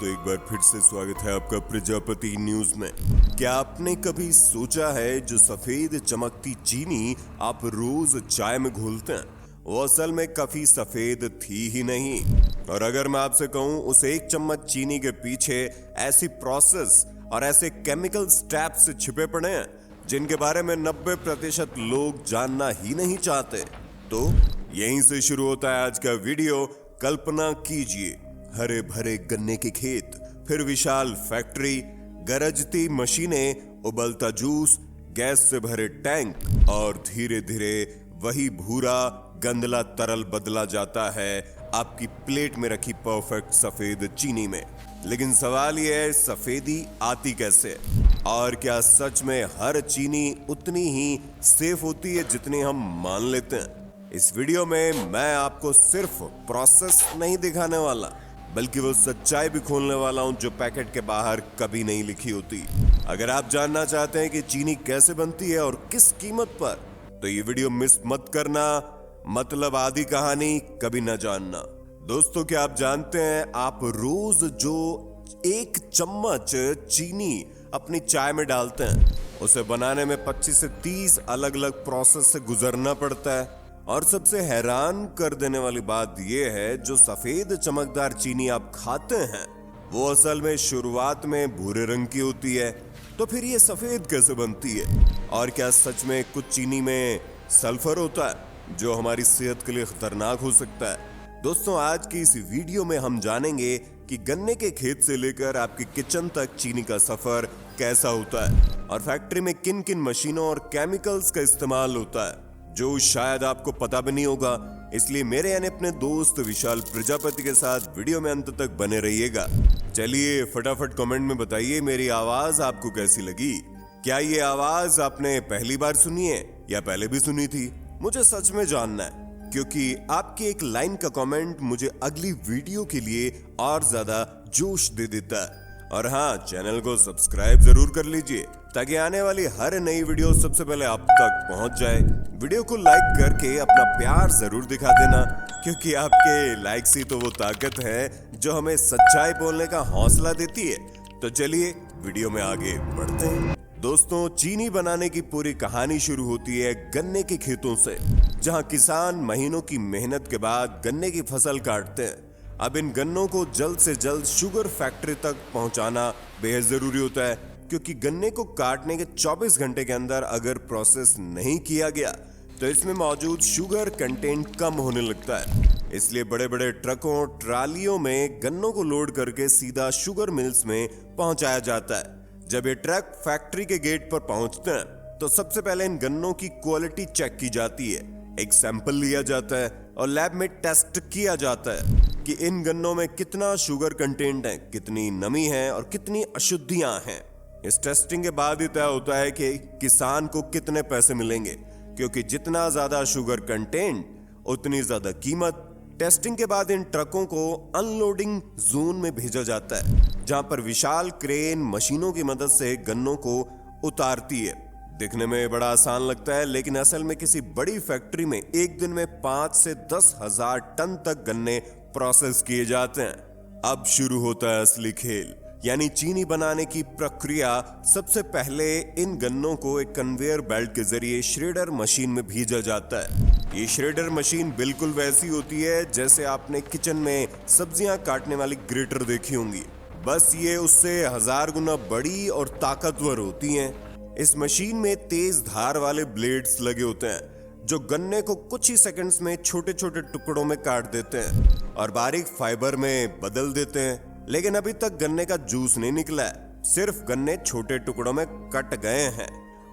दोस्तों, एक बार फिर से स्वागत है आपका प्रजापति न्यूज में। क्या आपने कभी सोचा है जो सफेद चमकती चीनी आप रोज चाय में घोलते हैं वो असल में काफी सफेद थी ही नहीं। और अगर मैं आपसे कहूं उस एक चम्मच चीनी के पीछे ऐसी प्रोसेस और ऐसे केमिकल स्टेप्स छिपे पड़े हैं जिनके बारे में 90% लोग जानना ही नहीं चाहते, तो यहीं से शुरू होता है आज का वीडियो। कल्पना कीजिए, हरे भरे गन्ने के खेत, फिर विशाल फैक्ट्री, गरजती मशीनें, उबलता जूस, गैस से भरे टैंक और धीरे धीरे वही भूरा गंदला तरल बदला जाता है आपकी प्लेट में रखी परफेक्ट सफेद चीनी में। लेकिन सवाल यह है, सफेदी आती कैसे? और क्या सच में हर चीनी उतनी ही सेफ होती है जितनी हम मान लेते हैं? इस वीडियो में मैं आपको सिर्फ प्रोसेस नहीं दिखाने वाला, बल्कि वो सच्चाई भी खोलने वाला हूं जो पैकेट के बाहर कभी नहीं लिखी होती। अगर आप जानना चाहते हैं कि चीनी कैसे बनती है और किस कीमत पर, तो ये वीडियो मिस मत करना, मतलब आधी कहानी कभी न जानना। दोस्तों, क्या आप जानते हैं आप रोज जो 1 चम्मच चीनी अपनी चाय में डालते हैं उसे बनाने में 25 से 30 अलग अलग प्रोसेस से गुजरना पड़ता है। और सबसे हैरान कर देने वाली बात यह है, जो सफेद चमकदार चीनी आप खाते हैं वो असल में शुरुआत में भूरे रंग की होती है। तो फिर ये सफेद कैसे बनती है? और क्या सच में कुछ चीनी में सल्फर होता है जो हमारी सेहत के लिए खतरनाक हो सकता है? दोस्तों, आज की इस वीडियो में हम जानेंगे कि गन्ने के खेत से लेकर आपके किचन तक चीनी का सफर कैसा होता है और फैक्ट्री में किन किन मशीनों और केमिकल्स का इस्तेमाल होता है जो शायद आपको पता भी नहीं होगा। इसलिए मेरे यानी अपने दोस्त विशाल प्रजापति के साथ वीडियो में अंत तक बने रहिएगा। चलिए फटाफट कमेंट में बताइए मेरी आवाज आपको कैसी लगी। क्या ये आवाज आपने पहली बार सुनी है या पहले भी सुनी थी? मुझे सच में जानना है, क्योंकि आपकी एक लाइन का कमेंट मुझे अगली वीडियो के लिए और ज्यादा जोश दे देता है। और हाँ, चैनल को सब्सक्राइब जरूर कर लीजिए ताकि आने वाली हर नई वीडियो सबसे पहले आप तक पहुंच जाए। वीडियो को लाइक करके अपना प्यार जरूर दिखा देना, क्योंकि आपके लाइक्स ही तो वो ताकत है जो हमें सच्चाई बोलने का हौसला देती है। तो चलिए वीडियो में आगे बढ़ते हैं। दोस्तों, चीनी बनाने की पूरी कहानी शुरू होती है गन्ने के खेतों से, जहां किसान महीनों की मेहनत के बाद गन्ने की फसल काटते हैं। अब इन गन्नों को जल्द से जल्द शुगर फैक्ट्री तक पहुंचाना बेहद जरूरी होता है, क्योंकि गन्ने को काटने के 24 घंटे के अंदर अगर प्रोसेस नहीं किया गया तो इसमें मौजूद शुगर कंटेंट कम होने लगता है। इसलिए बड़े बड़े ट्रकों ट्रालियों में गन्नों को लोड करके सीधा शुगर मिल्स में पहुंचाया जाता है। जब ये ट्रक फैक्ट्री के गेट पर पहुंचते हैं तो सबसे पहले इन गन्नों की क्वालिटी चेक की जाती है। एक सैंपल लिया जाता है और लैब में टेस्ट किया जाता है कि इन गन्नों में कितना शुगर कंटेंट है, कितनी नमी है और कितनी अशुद्धियां हैं। इस टेस्टिंग के बाद ही तय होता है कि किसान को कितने पैसे मिलेंगे, क्योंकि जितना ज्यादा शुगर कंटेंट उतनी ज्यादा कीमत। टेस्टिंग के बाद इन ट्रकों को अनलोडिंग जोन में भेजा जाता है, जहां पर विशाल क्रेन मशीनों की मदद से गन्नों को उतारती है। दिखने में बड़ा आसान लगता है, लेकिन असल में किसी बड़ी फैक्ट्री में एक दिन में 5 से 10 हजार टन तक गन्ने प्रोसेस किए जाते हैं। अब शुरू होता है असली खेल, यानी चीनी बनाने की प्रक्रिया। सबसे पहले इन गन्नों को एक कन्वेयर बेल्ट के जरिए श्रेडर मशीन में भेजा जाता है। ये श्रेडर मशीन बिल्कुल वैसी होती है जैसे आपने किचन में सब्जियां काटने वाली ग्रेटर देखी होंगी, बस ये उससे 1000 गुना बड़ी और ताकतवर होती हैं। इस मशीन में तेज धार वाले ब्लेड्स लगे होते हैं जो गन्ने को कुछ ही सेकंड्स में छोटे छोटे टुकड़ों में काट देते हैं और बारीक फाइबर में बदल देते हैं। लेकिन अभी तक गन्ने का जूस नहीं निकला है, सिर्फ गन्ने छोटे टुकड़ों में कट गए हैं।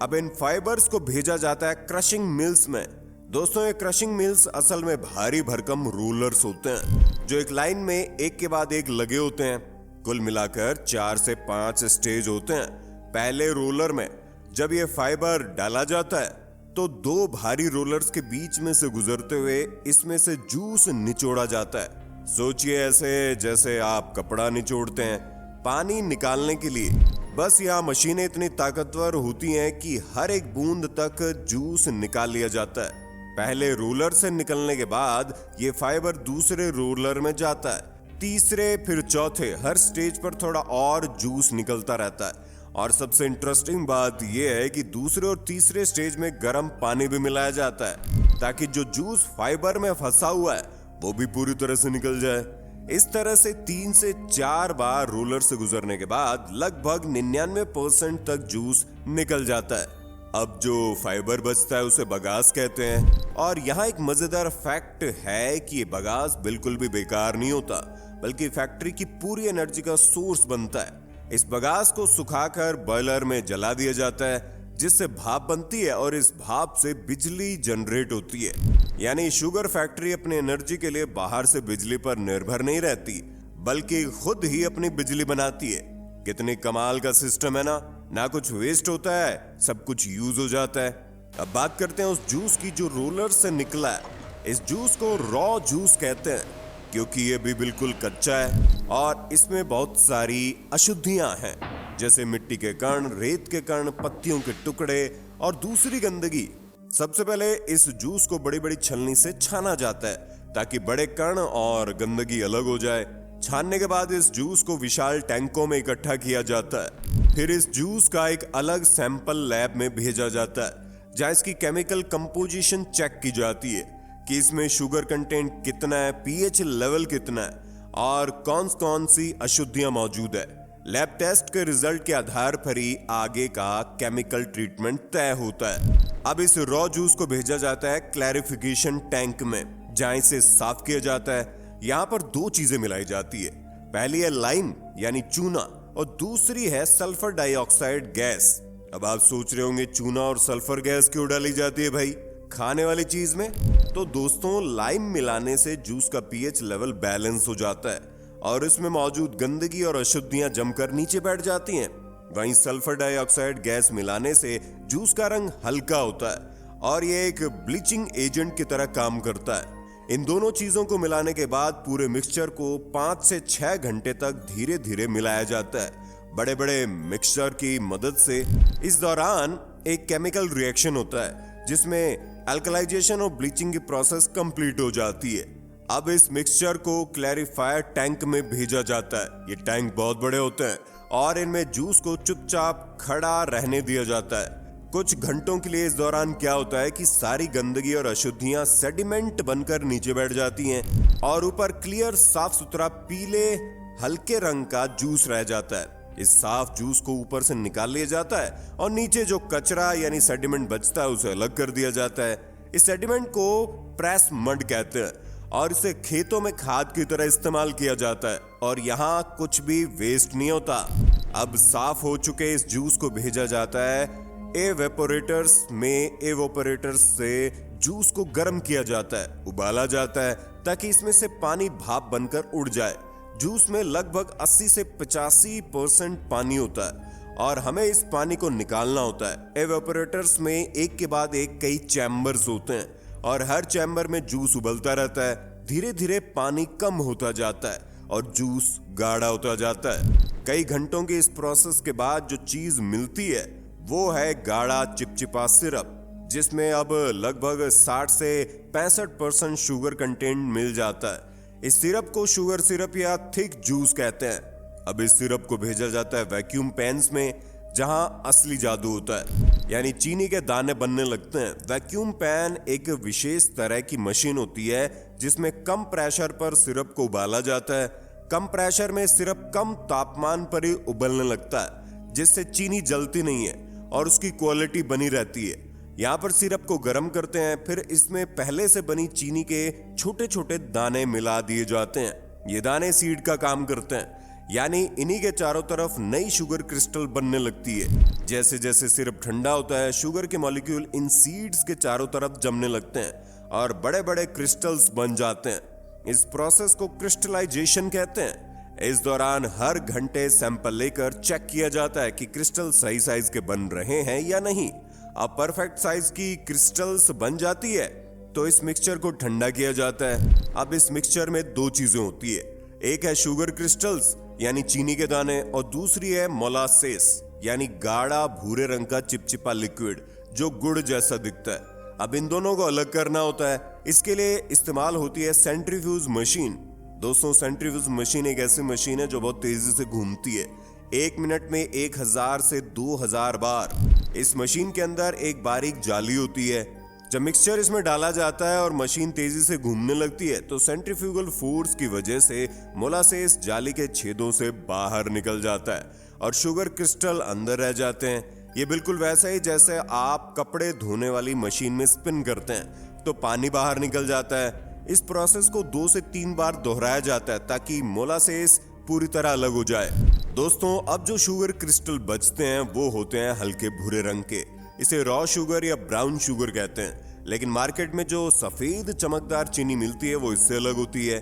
अब इन फाइबर्स को भेजा जाता है क्रशिंग मिल्स में। दोस्तों, ये क्रशिंग मिल्स असल में भारी भरकम रोलर्स होते हैं जो एक लाइन में एक के बाद एक लगे होते हैं। कुल मिलाकर 4 से 5 स्टेज होते हैं। पहले रोलर में जब ये फाइबर डाला जाता है तो 2 भारी रोलर्स के बीच में से गुजरते हुए इसमें से जूस निचोड़ा जाता है। सोचिए ऐसे जैसे आप कपड़ा निचोड़ते हैं पानी निकालने के लिए। बस यहाँ मशीनें इतनी ताकतवर होती हैं कि हर एक बूंद तक जूस निकाल लिया जाता है। पहले रोलर से निकलने के बाद ये फाइबर दूसरे रोलर में जाता है। तीसरे, फिर चौथे, हर स्टेज पर थोड़ा और जूस निकलता रहता है। और सबसे इंटरेस्टिंग बात यह है कि दूसरे और तीसरे स्टेज में गर्म पानी भी मिलाया जाता है ताकि जो जूस फाइबर में फंसा हुआ है वो भी पूरी तरह से निकल जाए। इस तरह से 3 से 4 बार रोलर से गुजरने के बाद लगभग 99% तक जूस निकल जाता है। अब जो फाइबर बचता है उसे बगास कहते हैं। और यहाँ एक मजेदार फैक्ट है कि ये बगास बिल्कुल भी बेकार नहीं होता, बल्कि फैक्ट्री की पूरी एनर्जी का सोर्स बनता है। इस बगास को सुखाकर बॉयलर में जला दिया जाता है, जिससे भाप बनती है और इस भाप से बिजली जनरेट होती है। यानी शुगर फैक्ट्री अपनी एनर्जी के लिए बाहर से बिजली पर निर्भर नहीं रहती, बल्कि खुद ही अपनी बिजली बनाती है। कितनी कमाल का सिस्टम है ना कुछ वेस्ट होता है, सब कुछ यूज हो जाता है। अब बात करते हैं उस जूस की जो रोलर से निकला है। इस जूस को रॉ जूस कहते हैं क्योंकि ये भी बिल्कुल कच्चा है और इसमें बहुत सारी अशुद्धियां हैं, जैसे मिट्टी के कण, रेत के कण, पत्तियों के टुकड़े और दूसरी गंदगी। सबसे पहले इस जूस को बड़ी बड़ी छलनी से छाना जाता है ताकि बड़े कण और गंदगी अलग हो जाए। छानने के बाद इस जूस को विशाल टैंकों में इकट्ठा किया जाता है। फिर इस जूस का एक अलग सैंपल लैब में भेजा जाता है जहां इसकी केमिकल कंपोजिशन चेक की जाती है कि इसमें शुगर कंटेंट कितना है, पीएच लेवल कितना है और कौन सी अशुद्धियां मौजूद है। लैब टेस्ट के रिजल्ट के आधार पर ही आगे का केमिकल ट्रीटमेंट तय होता है। अब इस रॉ जूस को भेजा जाता है क्लैरिफिकेशन टैंक में जहां इसे साफ किया जाता है। यहाँ पर 2 चीजें मिलाई जाती है। पहली है लाइम यानी चूना और दूसरी है सल्फर डाइऑक्साइड गैस। अब आप सोच रहे होंगे चूना और सल्फर गैस क्यों डाली जाती है भाई खाने वाली चीज में? तो दोस्तों, लाइम मिलाने से जूस का पीएच लेवल बैलेंस हो जाता है और इसमें मौजूद गंदगी और अशुद्धियां जमकर नीचे बैठ जाती हैं। वहीं सल्फर डाइऑक्साइड गैस मिलाने से जूस का रंग हल्का होता है और ये एक ब्लीचिंग एजेंट की तरह काम करता है। इन दोनों चीजों को मिलाने के बाद पूरे मिक्सचर को 5 से 6 घंटे तक धीरे धीरे मिलाया जाता है बड़े बड़े मिक्सचर की मदद से। इस दौरान एक केमिकल रिएक्शन होता है जिसमें अल्कलाइजेशन और ब्लीचिंग की प्रोसेस कंप्लीट हो जाती है। अब इस मिक्सचर को क्लैरिफायर टैंक में भेजा जाता है। ये टैंक बहुत बड़े होते हैं और इनमें जूस को चुपचाप खड़ा रहने दिया जाता है कुछ घंटों के लिए। इस दौरान क्या होता है कि सारी गंदगी और अशुद्धियां सेडिमेंट बनकर नीचे बैठ जाती हैं और ऊपर क्लियर साफ सुथरा पीले हल्के रंग का जूस रह जाता है। इस साफ जूस को ऊपर से निकाल लिया जाता है और नीचे जो कचरा यानी सेडिमेंट बचता है उसे अलग कर दिया जाता है। इस सेडिमेंट को प्रेस मड कहते हैं और इसे खेतों में खाद की तरह इस्तेमाल किया जाता है और यहाँ कुछ भी वेस्ट नहीं होता। अब साफ हो चुके इस जूस को भेजा जाता है एवेपोरेटर्स में। एवेपोरेटर्स से जूस को गर्म किया जाता है, उबाला जाता है ताकि इसमें से पानी भाप बनकर उड़ जाए। जूस में लगभग 80 से 85% पानी होता है और हमें इस पानी को निकालना होता है। एवेपोरेटर्स में एक के बाद एक कई चैम्बर्स होते हैं और हर चैम्बर में जूस उबलता रहता है। धीरे धीरे पानी कम होता जाता है और जूस गाढ़ा होता जाता है। कई घंटों के इस प्रोसेस के बाद जो चीज मिलती है वो है गाढ़ा चिपचिपा सिरप, जिसमें अब लगभग 60 से 65% शुगर कंटेंट मिल जाता है। इस सिरप को शुगर सिरप या थिक जूस कहते हैं। अब इस सिरप को भेजा जाता है वैक्यूम पैन्स में जहां असली जादू होता है, यानी चीनी के दाने बनने लगते हैं। वैक्यूम पैन एक विशेष तरह की मशीन होती है जिसमें कम प्रेशर पर सिरप को उबाला जाता है। कम प्रेशर में सिरप कम तापमान पर ही उबलने लगता है, जिससे चीनी जलती नहीं है और उसकी क्वालिटी बनी रहती है। यहाँ पर सिरप को गर्म करते हैं, फिर इसमें पहले से बनी चीनी के छोटे छोटे दाने मिला दिए जाते हैं। ये दाने सीड का काम करते हैं, यानी इन्हीं के चारों तरफ नई शुगर क्रिस्टल बनने लगती है। जैसे जैसे सिरप ठंडा होता है, शुगर के मॉलिक्यूल इन सीड्स के चारों तरफ जमने लगते हैं और बड़े बड़े क्रिस्टल्स बन जाते हैं। इस प्रोसेस को क्रिस्टलाइजेशन कहते हैं। इस दौरान हर घंटे सैंपल लेकर चेक किया जाता है कि क्रिस्टल सही साइज के बन रहे हैं या नहीं। अब परफेक्ट साइज की क्रिस्टल्स बन जाती है तो इस मिक्सचर को ठंडा किया जाता है। अब इस मिक्सचर में 2 चीजें होती है, एक है शुगर क्रिस्टल्स यानी चीनी के दाने और दूसरी है मोलासेस यानी गाढ़ा भूरे रंग का चिपचिपा लिक्विड जो गुड़ जैसा दिखता है। अब इन दोनों को अलग करना होता है। इसके लिए इस्तेमाल होती है सेंट्रीफ्यूज मशीन। दोस्तों सेंट्रीफ्यूज मशीन एक ऐसी मशीन है जो बहुत तेजी से घूमती है। 1 मिनट में 1000 से 2000 बार। इस मशीन के अंदर एक बारीक जाली होती है। जब मिक्सचर इसमें डाला जाता है और मशीन तेजी से घूमने लगती है तो सेंट्रीफ्यूगल फोर्स की वजह से मोलासेस जाली के छेदों से बाहर निकल जाता है और शुगर क्रिस्टल अंदर रह जाते हैं। ये बिल्कुल वैसा ही जैसे आप कपड़े धोने वाली मशीन में स्पिन करते हैं तो पानी बाहर निकल जाता है। इस प्रोसेस को 2 से 3 बार दोहराया जाता है ताकि मोलासेस पूरी तरह अलग हो जाए। दोस्तों अब जो शुगर क्रिस्टल बचते हैं वो होते हैं हल्के भूरे रंग के। इसे रॉ शुगर या ब्राउन शुगर कहते हैं, लेकिन मार्केट में जो सफेद चमकदार चीनी मिलती है वो इससे अलग होती है।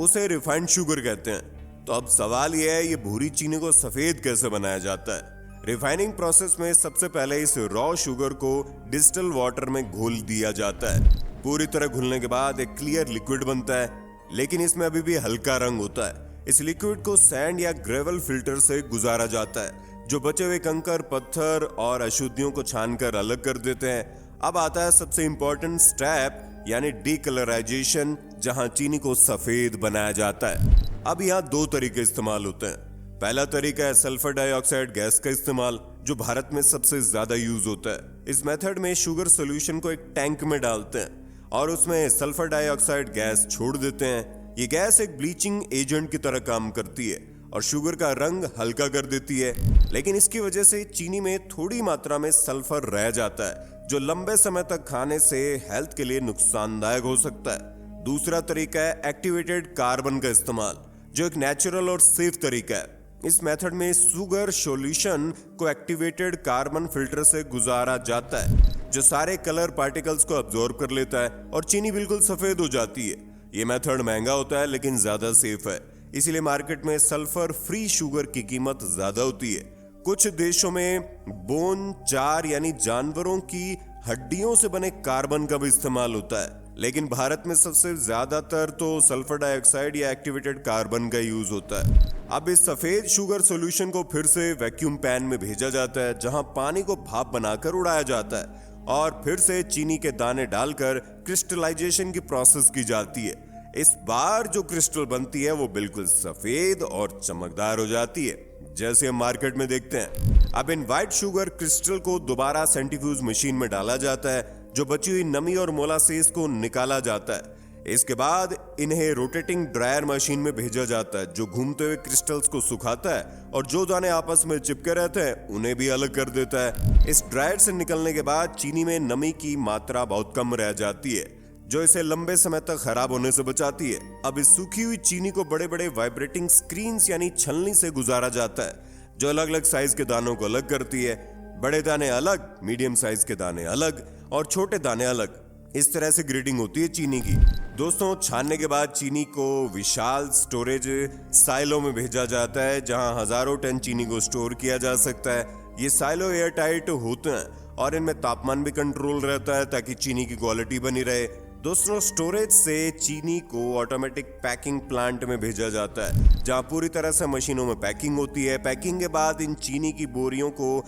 उसे रिफाइंड शुगर कहते हैं। तो अब सवाल यह है, ये भूरी चीनी को सफेद कैसे बनाया जाता है? रिफाइनिंग प्रोसेस में सबसे पहले इस रॉ शुगर को डिस्टिल वाटर में घोल दिया जाता है। पूरी तरह घुलने के बाद एक क्लियर लिक्विड बनता है, लेकिन इसमें अभी भी हल्का रंग होता है। इस लिक्विड को सैंड या ग्रेवल फिल्टर से गुजारा जाता है जो बचे हुए कंकर, पत्थर और अशुद्धियों को छानकर अलग कर देते हैं। अब आता है सबसे इंपॉर्टेंट स्टेप यानी डीकलराइजेशन, जहां चीनी को सफेद बनाया जाता है। अब यहाँ 2 तरीके इस्तेमाल होते हैं। पहला तरीका है सल्फर डाइऑक्साइड गैस का इस्तेमाल, जो भारत में सबसे ज्यादा यूज होता है। इस मेथड में शुगर सोल्यूशन को एक टैंक में डालते हैं और उसमें सल्फर डाइऑक्साइड गैस छोड़ देते हैं। ये गैस एक ब्लीचिंग एजेंट की तरह काम करती है और शुगर का रंग हल्का कर देती है, लेकिन इसकी वजह से चीनी में थोड़ी मात्रा में सल्फर रह जाता है जो लंबे समय तक खाने से हेल्थ के लिए नुकसानदायक हो सकता है। दूसरा तरीका है एक्टिवेटेड कार्बन का इस्तेमाल, जो एक नेचुरल और सेफ तरीका है। इस मेथड में शुगर सॉल्यूशन को एक्टिवेटेड कार्बन फिल्टर से गुजारा जाता है जो सारे कलर पार्टिकल्स को अब्सॉर्ब कर लेता है और चीनी बिल्कुल सफेद हो जाती है। ये मेथड महंगा होता है लेकिन ज्यादा सेफ है, इसीलिए मार्केट में सल्फर फ्री शुगर की कीमत ज्यादा होती है। कुछ देशों में बोन चार यानी जानवरों की हड्डियों से बने कार्बन का भी इस्तेमाल होता है, लेकिन भारत में सबसे ज्यादातर तो सल्फर डाइऑक्साइड या एक्टिवेटेड कार्बन का यूज होता है। अब इस सफेद शुगर सॉल्यूशन को फिर से वैक्यूम पैन में भेजा जाता है जहां पानी को भाप बनाकर उड़ाया जाता है और फिर से चीनी के दाने डालकर क्रिस्टलाइजेशन की प्रोसेस की जाती है। इस बार जो क्रिस्टल बनती है वो बिल्कुल सफेद और चमकदार हो जाती है, जैसे हम मार्केट में देखते हैं। अब इन व्हाइट शुगर क्रिस्टल को दोबारा सेंट्रीफ्यूज मशीन में डाला जाता है, जो बची हुई नमी और मोलासेस को निकाला जाता है। इसके बाद इन्हें रोटेटिंग ड्रायर मशीन में भेजा जाता है जो घूमते हुए क्रिस्टल्स को सुखाता है और जो दाने आपस में चिपके रहते हैं उन्हें भी अलग कर देता है। इस ड्रायर से निकलने के बाद चीनी में नमी की मात्रा बहुत कम रह जाती है जो इसे लंबे समय तक खराब होने से बचाती है। अब इस सूखी हुई चीनी को बड़े बड़े वाइब्रेटिंग स्क्रीन्स यानी छलनी से गुजारा जाता है जो अलग अलग साइज के दानों को अलग करती है। बड़े दाने अलग, मीडियम साइज के दाने अलग और छोटे दाने अलग। इस तरह से ग्रेडिंग होती है चीनी की। दोस्तों छानने के बाद चीनी को विशाल स्टोरेज साइलो में भेजा जाता है जहां हजारों टन चीनी को स्टोर किया जा सकता है। ये साइलो एयर टाइट होते हैं और इनमें तापमान भी कंट्रोल रहता है ताकि चीनी की क्वालिटी बनी रहे। दोस्तों स्टोरेज से चीनी को ऑटोमेटिक पैकिंग प्लांट में भेजा जाता है जहां पूरी तरह से मशीनों में पैकिंग होती है। पैकिंग के बाद इन चीनी की बोरियों को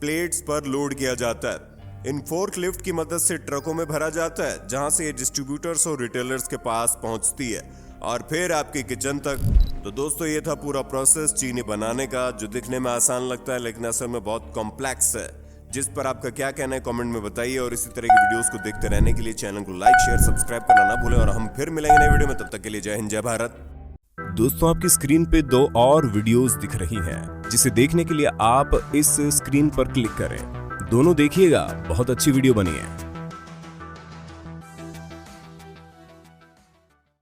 प्लेट्स पर लोड किया जाता है। इन फोर्कलिफ्ट की मदद से ट्रकों में भरा जाता है जहां से ये डिस्ट्रीब्यूटर्स और रिटेलर्स के पास पहुंचती है और फिर आपके किचन तक। तो दोस्तों ये था पूरा प्रोसेस चीनी बनाने का, जो दिखने में आसान लगता है लेकिन असल में बहुत कॉम्प्लेक्स है। जिस पर आपका क्या कहना है कमेंट में बताइए और इसी तरह की वीडियोस को देखते रहने के लिए चैनल को लाइक शेयर सब्सक्राइब करना ना भूलें और हम फिर मिलेंगे नए वीडियो में। तब तक के लिए जय हिंद जय भारत। दोस्तों आपकी स्क्रीन पे 2 और वीडियोस दिख रही हैं, जिसे देखने के लिए आप इस स्क्रीन पर क्लिक करें। दोनों देखिएगा, बहुत अच्छी वीडियो बनी है।